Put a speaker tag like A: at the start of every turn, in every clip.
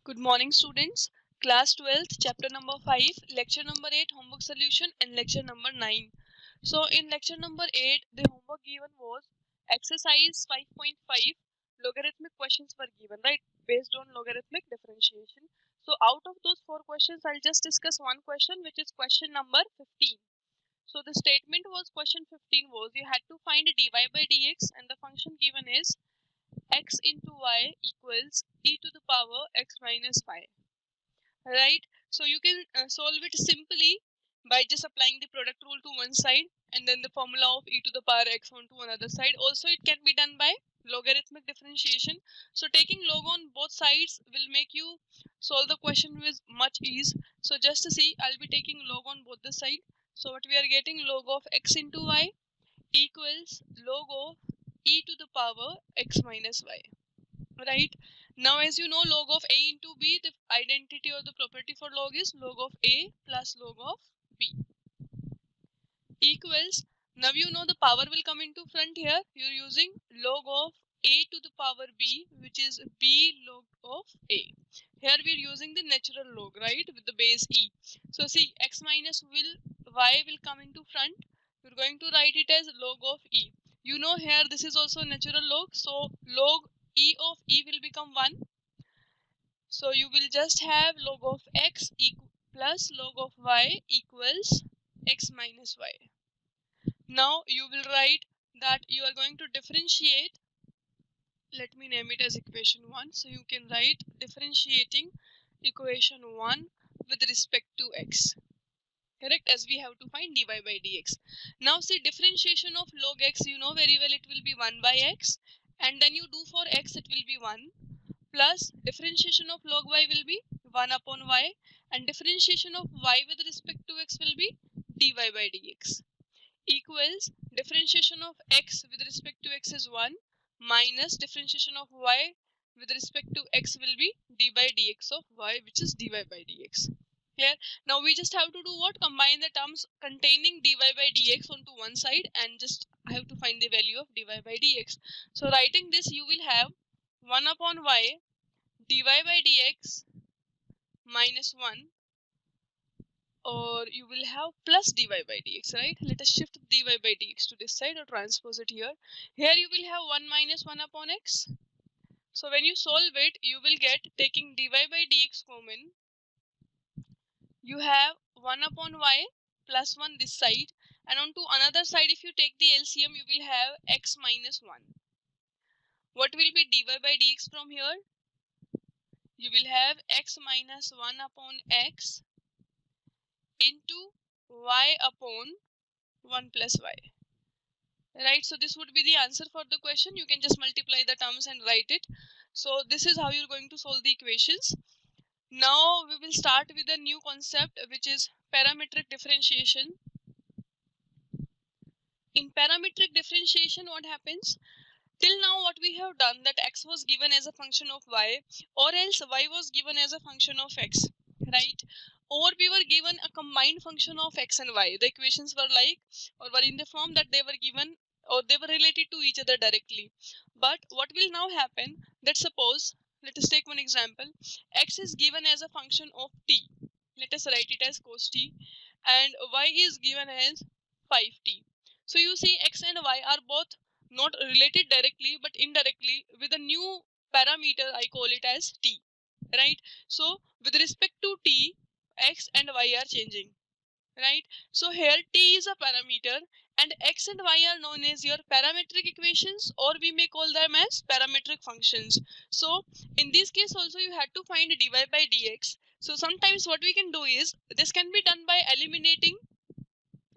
A: Good morning, students. Class 12th, chapter number 5, lecture number 8, homework solution, and lecture number 9. So, in lecture number 8, the homework given was exercise 5.5. Logarithmic questions were given, right? Based on logarithmic differentiation. So, out of those 4 questions, I'll just discuss one question, which is question number 15. So, the statement was question 15 was you had to find dy by dx, and the function given is x into y equals e to the power x minus 5, right? So you can solve it simply by just applying the product rule to one side and then the formula of e to the power x onto another side. Also, it can be done by logarithmic differentiation. So taking log on both sides will make you solve the question with much ease. So just to see, I'll be taking log on both the side. So what we are getting, log of x into y equals log of e to the power x minus y, right? Now, as you know, log of a into b, the identity or the property for log is log of a plus log of b equals, now you know the power will come into front here. You're using log of a to the power b, which is b log of a. Here we are using the natural log, right, with the base e. So see, x minus y will come into front. We're going to write it as log of e. You know, here this is also natural log, so log e of e will become 1. So you will just have log of x plus log of y equals x minus y. Now you will write that you are going to differentiate. Let me name it as equation 1. So you can write differentiating equation 1 with respect to x. Correct, as we have to find dy by dx. Now see, differentiation of log x, you know very well it will be 1 by x, and then you do for x it will be 1, plus differentiation of log y will be 1 upon y, and differentiation of y with respect to x will be dy by dx, equals differentiation of x with respect to x is 1 minus differentiation of y with respect to x will be d by dx of y, which is dy by dx. Clear? Now we just have to do what? Combine the terms containing dy by dx onto one side and just I have to find the value of dy by dx. So writing this, you will have 1 upon y dy by dx minus 1, or you will have plus dy by dx, right? Let us shift dy by dx to this side or transpose it here. Here you will have 1 minus 1 upon x. So when you solve it, you will get, taking dy by dx common, you have 1 upon y plus 1 this side, and on to another side if you take the LCM, you will have x minus 1. What will be dy by dx from here? You will have x minus 1 upon x into y upon 1 plus y, right? So this would be the answer for the question. You can just multiply the terms and write it. So this is how you're going to solve the equations. Now we will start with a new concept, which is parametric differentiation. In parametric differentiation, what happens? Till now what we have done, that x was given as a function of y, or else y was given as a function of x, right? Or we were given a combined function of x and y. The equations were like, or were in the form that they were given or they were related to each other directly. But what will now happen, that suppose, let us take one example. X is given as a function of t. Let us write it as cos t, and y is given as 5t. So you see, x and y are both not related directly but indirectly with a new parameter, I call it as t, right? So with respect to t, x and y are changing, right? So here t is a parameter and x and y are known as your parametric equations, or we may call them as parametric functions. So in this case also you had to find dy by dx. So sometimes what we can do is, this can be done by eliminating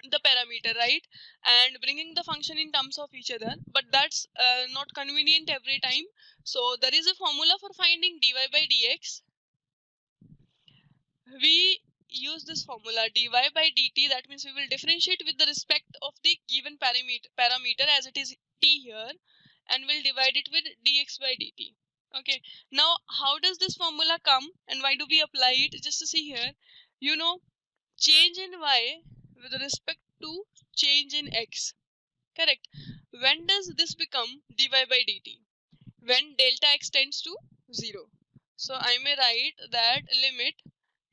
A: the parameter, right, and bringing the function in terms of each other, but that's not convenient every time. So there is a formula for finding dy by dx. We use this formula, dy by dt, that means we will differentiate with the respect of the given parameter as it is t here, and we'll divide it with dx by dt. Okay, now how does this formula come and why do we apply it? Just to see here, you know, change in y with respect to change in x, correct? When does this become dy by dt? When delta x tends to 0. So I may write that limit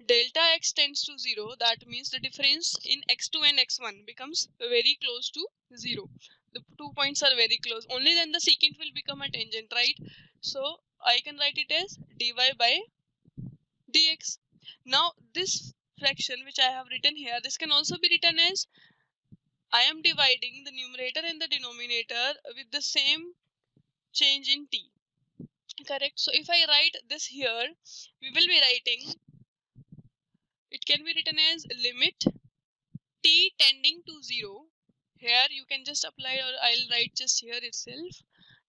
A: delta x tends to 0, that means the difference in x2 and x1 becomes very close to 0. The 2 points are very close, only then the secant will become a tangent, right? So I can write it as dy by dx. Now this fraction which I have written here, this can also be written as I am dividing the numerator and the denominator with the same change in t. Correct. So if I write this here, we will be writing, it can be written as limit t tending to 0. Here you can just apply, or I'll write just here itself,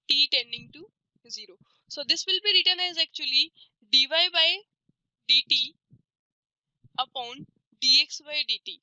A: t tending to 0. So this will be written as actually dy by dt upon dx by dt.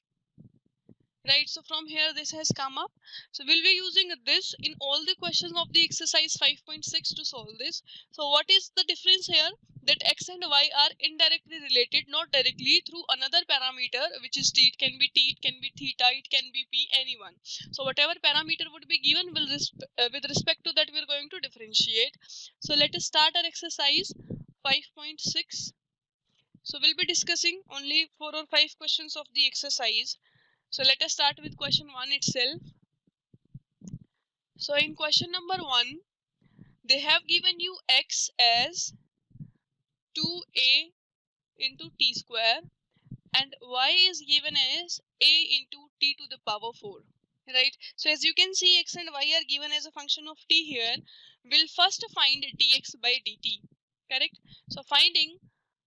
A: Right, so from here this has come up. So we'll be using this in all the questions of the exercise 5.6 to solve this. So what is the difference here? That x and y are indirectly related, not directly, through another parameter, which is t. It can be t, it can be theta, it can be p, anyone. So whatever parameter would be given, with respect to that we are going to differentiate. So let us start our exercise 5.6. So we'll be discussing only 4 or 5 questions of the exercise. So let us start with question 1 itself. So in question number 1, they have given you x as 2a into t square and y is given as a into t to the power 4. Right. So as you can see, x and y are given as a function of t here. We'll first find dx by dt. Correct. So finding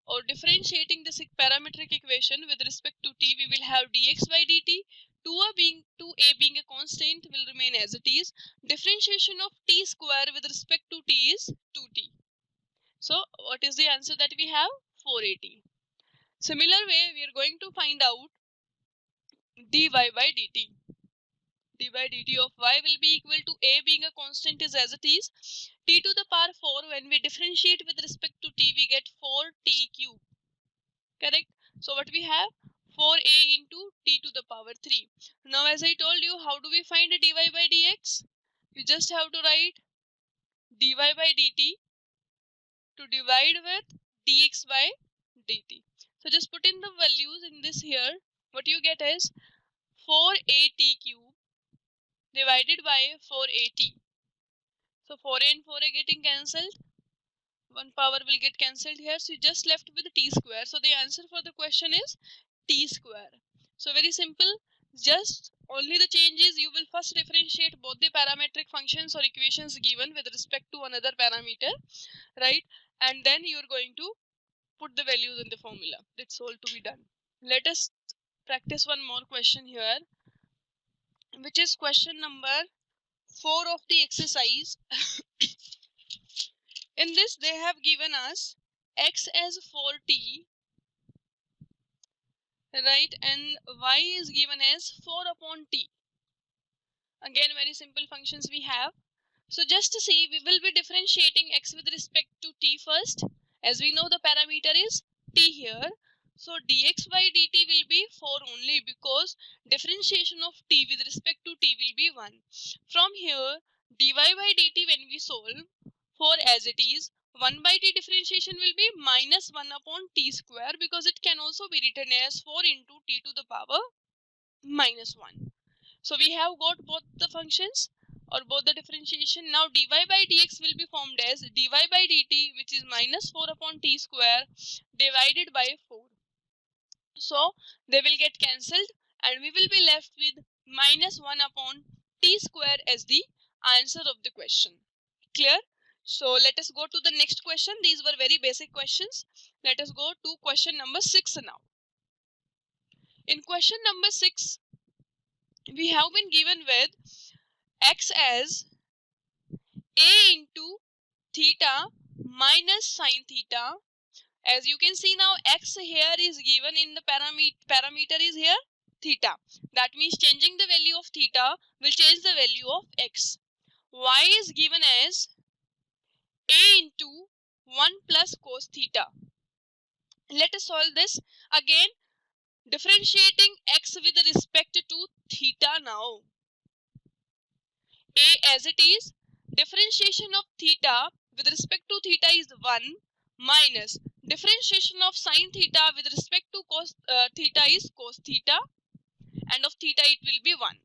A: or differentiating this parametric equation with respect to t, we will have dx by dt. 2a being a constant will remain as it is. Differentiation of t square with respect to t is 2t. So what is the answer that we have? 480. Similar way, we are going to find out dy by dt. d by dt of y will be equal to a being a constant is as it is. T to the power 4, when we differentiate with respect to t, we get 4t cube. Correct. So what we have? 4a into t to the power 3. Now as I told you, how do we find dy by dx? You just have to write dy by dt to divide with dx by dt. So just put in the values in this here. What you get is 4at cube divided by 4at. So 4a and 4a getting cancelled. One power will get cancelled here. So you just left with t square. So the answer for the question is t square. So very simple. Just only the change is you will first differentiate both the parametric functions or equations given with respect to another parameter, right? And then you are going to put the values in the formula. That's all to be done. Let us practice one more question here, which is question number 4 of the exercise. In this they have given us x as 4t, right, and y is given as 4 upon t. Again, very simple functions we have. So just to see, we will be differentiating x with respect to t first, as we know the parameter is t here. So dx by dt will be 4 only, because differentiation of t with respect to t will be 1. From here, dy by dt, when we solve 4 as it is, 1 by t differentiation will be minus 1 upon t square, because it can also be written as 4 into t to the power minus 1. So we have got both the functions or both the differentiation. Now dy by dx will be formed as dy by dt, which is minus 4 upon t square divided by 4. So they will get cancelled and we will be left with minus 1 upon t square as the answer of the question. Clear? So let us go to the next question. These were very basic questions. Let us go to question number 6 now. In question number 6, we have been given with x as a into theta minus sine theta. As you can see now, x here is given in the parameter is here theta. That means changing the value of theta will change the value of x. Y is given as a into 1 plus cos theta. Let us solve this. Again, differentiating x with respect to theta now. A as it is, differentiation of theta with respect to theta is 1, minus differentiation of sine theta with respect to cos theta is cos theta, and of theta it will be 1.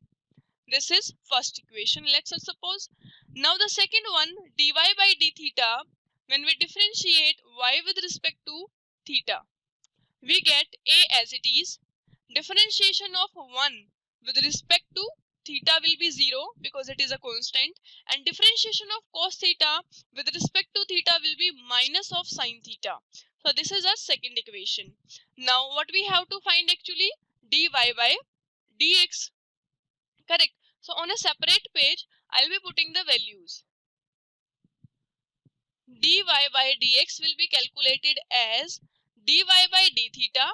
A: This is first equation. Let's suppose now the second one, dy by d theta, when we differentiate y with respect to theta, we get a as it is. Differentiation of 1 with respect to theta will be 0 because it is a constant, and differentiation of cos theta with respect to theta will be minus of sine theta. So this is our second equation. Now what we have to find actually, dy by dx, correct? So on a separate page I'll be putting the values. Dy by dx will be calculated as dy by d theta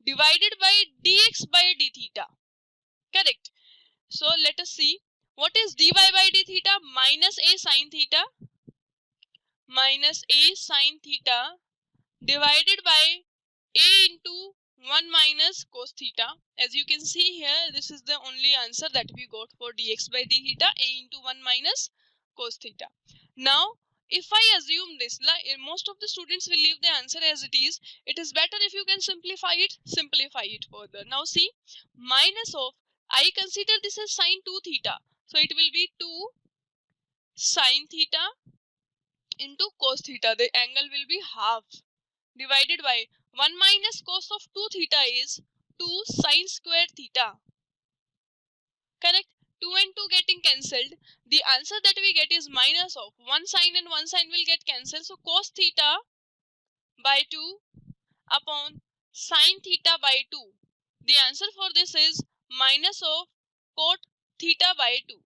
A: divided by dx by d theta, correct? So let us see what is dy by d theta, minus a sine theta, minus a sine theta divided by a into 1 minus cos theta. As you can see here, this is the only answer that we got for dx by d theta, a into 1 minus cos theta. Now if I assume this, like most of the students will leave the answer as it is. It is better if you can simplify it further. Now see, minus of, I consider this as sine 2 theta, so it will be 2 sine theta into cos theta. The angle will be half, divided by 1 minus cos of 2 theta is 2 sine square theta, correct? 2 and 2 getting cancelled. The answer that we get is minus of 1 sine and 1 sine will get cancelled. So cos theta by 2 upon sine theta by 2. The answer for this is minus of cot theta by 2.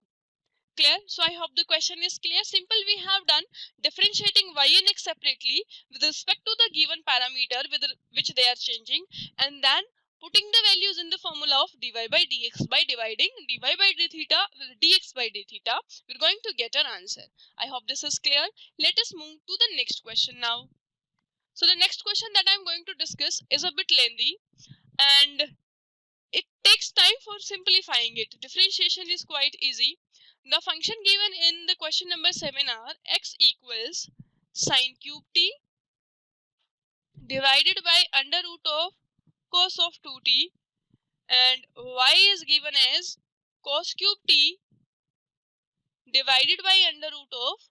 A: Clear? So I hope the question is clear. Simple, we have done differentiating y and x separately with respect to the given parameter with which they are changing, and then putting the values in the formula of dy by dx. By dividing dy by d theta with dx by d theta, we're going to get an answer. I hope this is clear. Let us move to the next question now. So the next question that I'm going to discuss is a bit lengthy and it takes time for simplifying it. Differentiation is quite easy. The function given in the question number 7 are x equals sine cube t divided by under root of cos of 2t, and y is given as cos cube t divided by under root of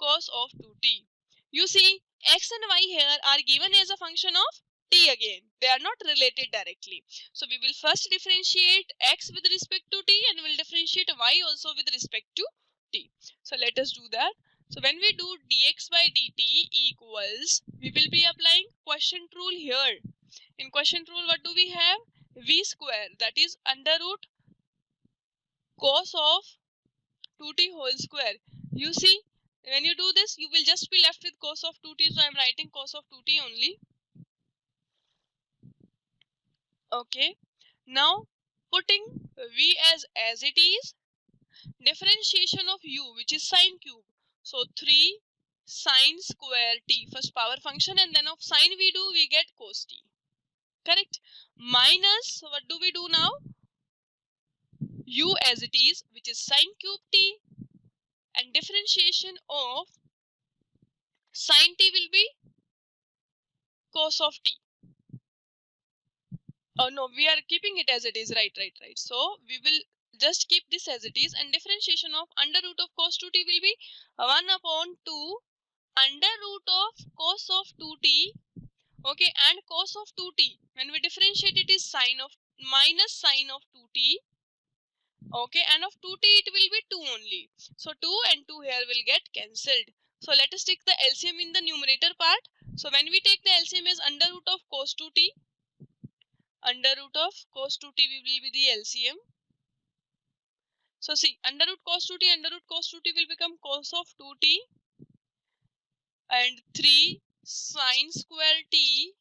A: cos of 2t. You see, x and y here are given as a function of t again. They are not related directly. So we will first differentiate x with respect to t and will differentiate y also with respect to t. So let us do that. So when we do dx by dt equals, we will be applying quotient rule here. In quotient rule, what do we have? V square, that is under root cos of 2t whole square. You see, when you do this, you will just be left with cos of 2t. So I am writing cos of 2t only. Okay. Now putting v as it is, differentiation of u, which is sine cube. So 3 sine square t, first power function, and then of sine we get cos t. Correct? Minus, what do we do now? U as it is, which is sine cube t, and differentiation of sine t will be cos of t. Oh no, we are keeping it as it is, right. So we will just keep this as it is, and differentiation of under root of cos 2t will be 1 upon 2 under root of cos of 2t, okay, and cos of 2t, when we differentiate it is sine of minus sine of 2t, okay, and of 2t it will be 2 only. So 2 and 2 here will get cancelled. So let us take the LCM in the numerator part. So when we take the LCM as under root of cos 2t, under root of cos 2t will be the LCM. So see, under root cos 2t, under root cos 2t will become cos of 2t, and 3 sine square t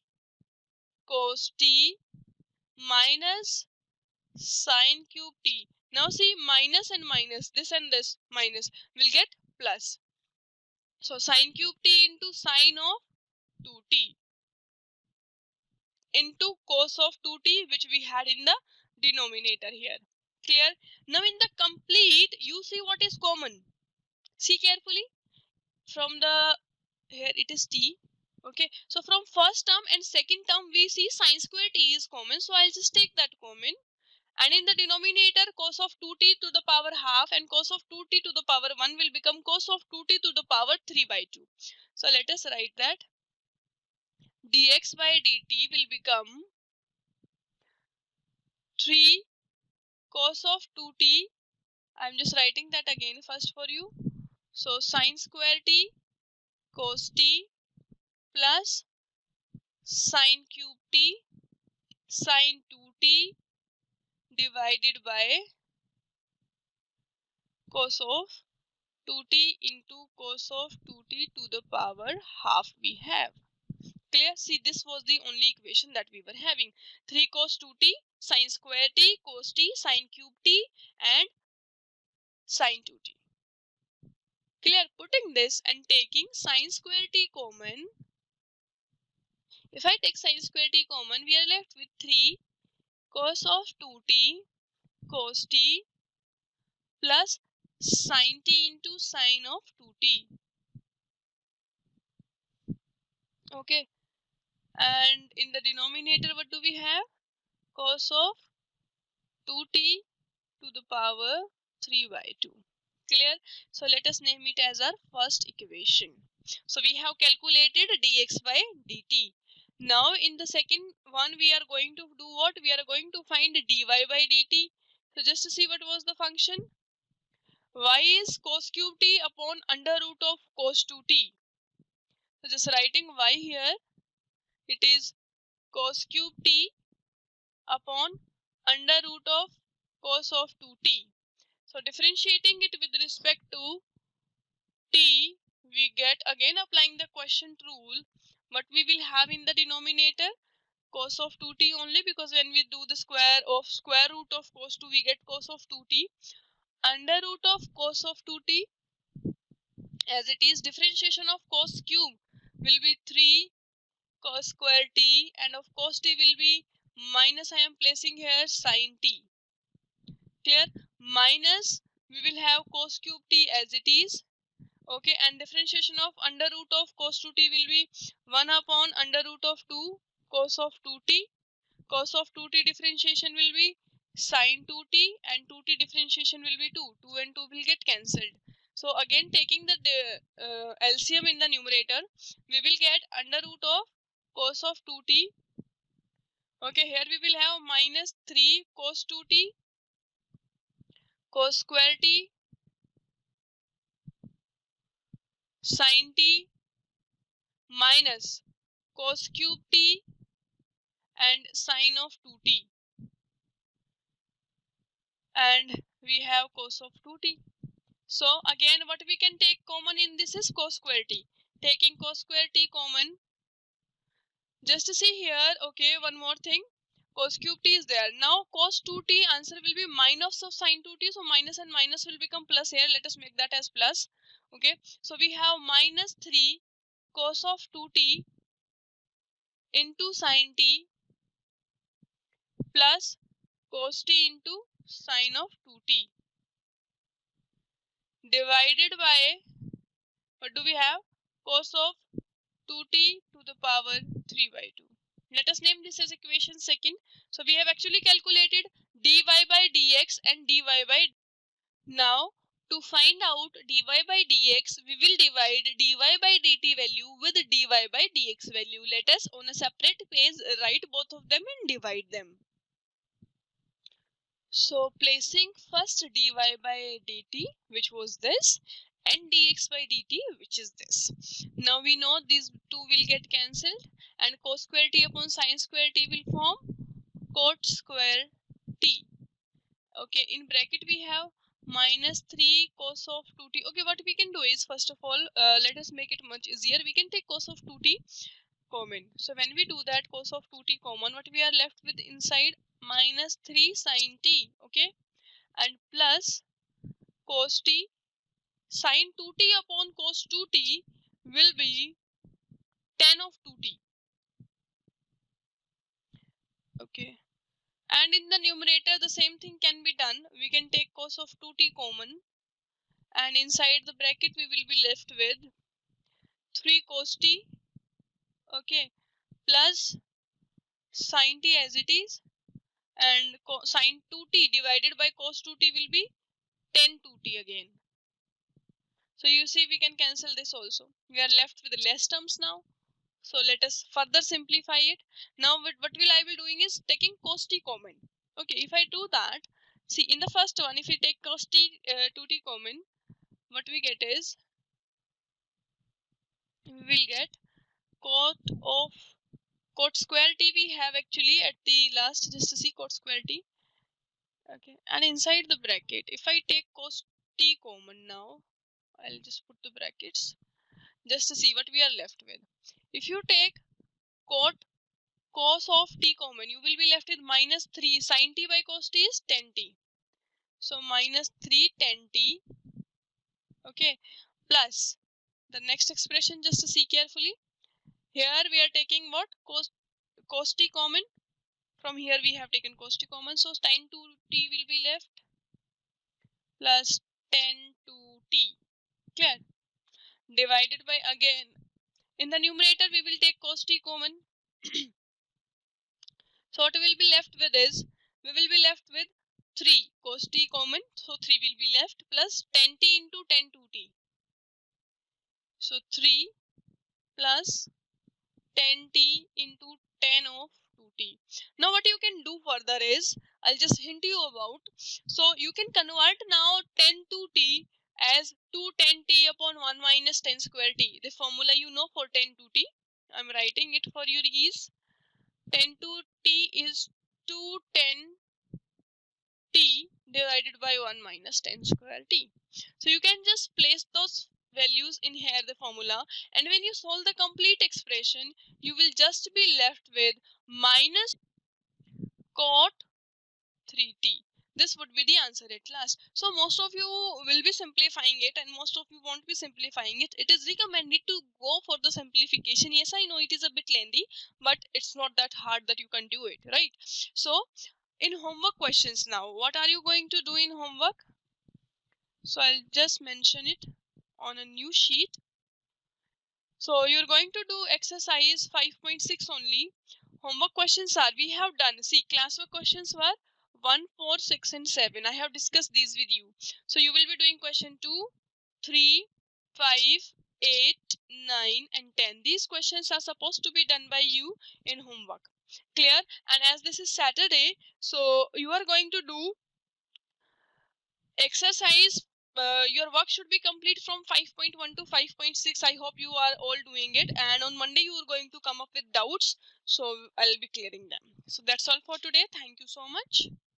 A: cos t minus sine cube t. Now see, minus and minus, this and this minus will get plus. So sine cube t into sine of 2t into cos of 2t, which we had in the denominator here. Clear? Now in the complete, you see what is common. See carefully. From the here it is t. Okay, so from first term and second term we see sine square t is common, so I'll just take that common. And in the denominator, cos of 2t to the power half and cos of 2t to the power 1 will become cos of 2t to the power 3 by 2. So let us write that dx by dt will become 3 cos of 2t. I'm just writing that again first for you. So sine square t cos t plus sine cube t sine 2t divided by cos of 2t into cos of 2t to the power half we have. Clear? See, this was the only equation that we were having. 3 cos 2t sine square t cos t sine cube t and sine 2t. Clear? Putting this and taking sine square t common. If I take sine square t common, we are left with 3 cos of 2t cos t plus sine t into sine of 2t. Okay. And in the denominator, what do we have? Cos of 2t to the power 3 by 2. Clear? So let us name it as our first equation. So we have calculated dx by dt. Now in the second one we are going to do what? We are going to find dy by dt. So just to see what was the function. Y is cos cube t upon under root of cos 2t. So just writing y here, it is cos cube t upon under root of cos of 2t. So differentiating it with respect to t, we get again applying the quotient rule. What we will have in the denominator? Cos of 2t only, because when we do the square root of cos 2, we get cos of 2t. Under root of cos of 2t, as it is differentiation of cos cube, will be 3 cos square t, and of cos t will be minus, I am placing here sin t. Clear? Minus, we will have cos cube t as it is. Okay, and differentiation of under root of cos 2t will be 1 upon under root of 2 cos of 2t. Cos of 2t differentiation will be sin 2t, and 2t differentiation will be 2. 2 and 2 will get cancelled. So again taking the LCM in the numerator, we will get under root of cos of 2t. Okay, here we will have minus 3 cos 2t cos square t sin t minus cos cube t and sine of 2t, and we have cos of 2t. So again what we can take common in this is cos square t. Taking cos square t common, just to see here, okay, one more thing, cos cube t is there. Now cos 2t answer will be minus of sine 2t, so minus and minus will become plus here. Let us make that as plus. Okay, so we have minus 3 cos of 2t into sine t plus cos t into sine of 2t divided by, what do we have? Cos of 2t to the power 3 by 2. Let us name this as equation second. So we have actually calculated dy by dx and dy by. Now to find out dy by dx, we will divide dy by dt value with dy by dx value. Let us on a separate page write both of them and divide them. So placing first dy by dt, which was this, and dx by dt, which is this. Now we know these two will get cancelled, and cos square t upon sin square t will form cot square t. Okay, in bracket we have minus 3 cos of 2t. Okay, what we can do is, first of all, let us make it much easier. We can take cos of 2t common. So when we do that, cos of 2t common, what we are left with inside? Minus 3 sin t. Okay, and plus cos t. Sin 2t upon cos 2t will be tan of 2t. Okay, and in the numerator the same thing can be done. We can take cos of 2t common, and inside the bracket we will be left with 3 cos t, okay, plus sin t as it is, and sin 2t divided by cos 2t will be tan 2t again. So you see we can cancel this also. We are left with less terms now. So let us further simplify it. Now what will I be doing is taking cos t common. Okay, if I do that, see in the first one, if we take cos t 2t common, what we get is, we will get cot of cot square t we have actually at the last, just to see cot square t. Okay, and inside the bracket, if I take cos t common now, I'll just put the brackets just to see what we are left with. If you take cot cos of t common, you will be left with minus 3 sin t by cos t is tan t. So minus 3 tan t, okay, plus the next expression, just to see carefully. Here we are taking what? Cos t common. From here we have taken cos t common. So tan 2t will be left plus tan 2t. Clear? Divided by, again, in the numerator we will take cos t common. So what we will be left with is, we will be left with 3 cos t common. So 3 will be left plus tan t into tan 2t. So 3 plus tan t into tan of 2t. Now what you can do further is, I'll just hint you about. So you can convert now tan 2t as 2 tan t upon 1 minus tan square t. The formula you know for tan 2t. I'm writing it for your ease. Tan 2t is 2 tan t divided by 1 minus tan square t. So you can just place those values in here, the formula, and when you solve the complete expression, you will just be left with minus cot 3t. This would be the answer at last. So most of you will be simplifying it and most of you won't be simplifying it. It is recommended to go for the simplification. Yes, I know it is a bit lengthy, but it's not that hard that you can do it, right? So in homework questions now, what are you going to do in homework? So I'll just mention it on a new sheet. So you're going to do exercise 5.6 only. Homework questions are, we have done, see, classwork questions were 1, 4, 6 and 7. I have discussed these with you. So you will be doing question 2, 3, 5, 8, 9 and 10. These questions are supposed to be done by you in homework. Clear? And as this is Saturday, so you are going to do exercise. Your work should be complete from 5.1 to 5.6. I hope you are all doing it, and on Monday you are going to come up with doubts, so I'll be clearing them. So that's all for today. Thank you so much.